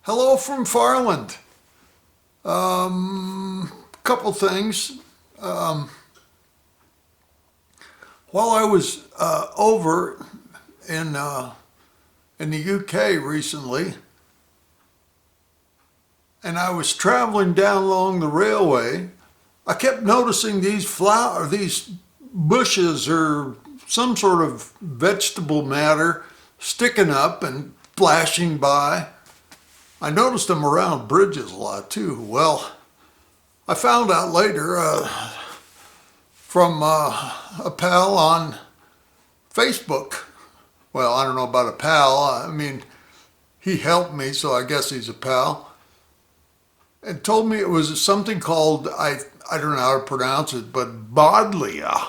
Hello from Farland. Couple things. While I was over in the UK recently, and I was traveling down along the railway, I kept noticing these bushes or some sort of vegetable matter sticking up and flashing by. I noticed them around bridges a lot too. Well, I found out later from a pal on Facebook. Well, I don't know about a pal. I mean, he helped me, so I guess he's a pal. And told me it was something called, I don't know how to pronounce it, but Bodlia.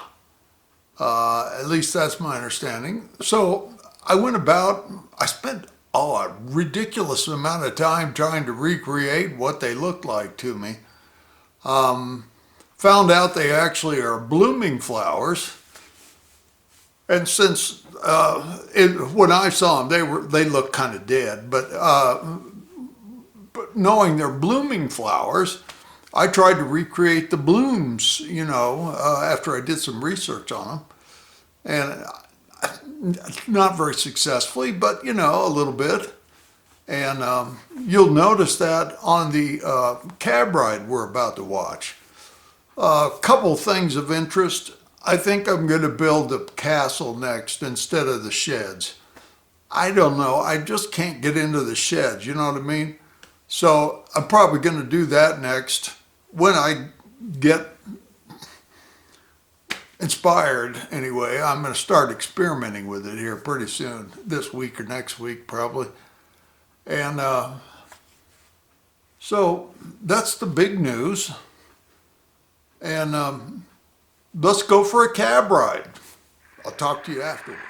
At least that's my understanding. So I spent a ridiculous amount of time trying to recreate what they looked like to me. Found out they actually are blooming flowers. And since when I saw them, they looked kind of dead. But knowing they're blooming flowers, I tried to recreate the blooms, after I did some research on them. And not very successfully, but a little bit. And you'll notice that on the cab ride we're about to watch. A couple things of interest. I think I'm going to build the castle next instead of the sheds. I don't know. I just can't get into the sheds, you know what I mean? So I'm probably going to do that next when I get inspired. Anyway, I'm going to start experimenting with it here pretty soon, this week or next week probably. And so that's the big news. And let's go for a cab ride. I'll talk to you afterwards.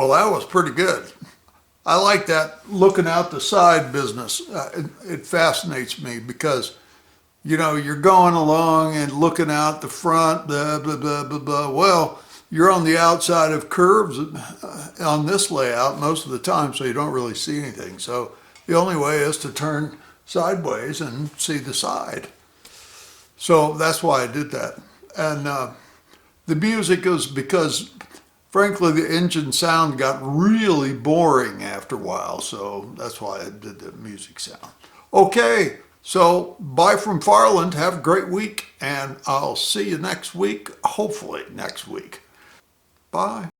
Well, that was pretty good. I like that looking out the side business. It fascinates me because, you're going along and looking out the front, blah, blah, blah, blah, blah. Well, you're on the outside of curves on this layout most of the time, so you don't really see anything. So the only way is to turn sideways and see the side. So that's why I did that. And the music is because, frankly, the engine sound got really boring after a while. So that's why I did the music sound. Okay, so bye from Farland. Have a great week, and I'll see you next week, hopefully next week. Bye.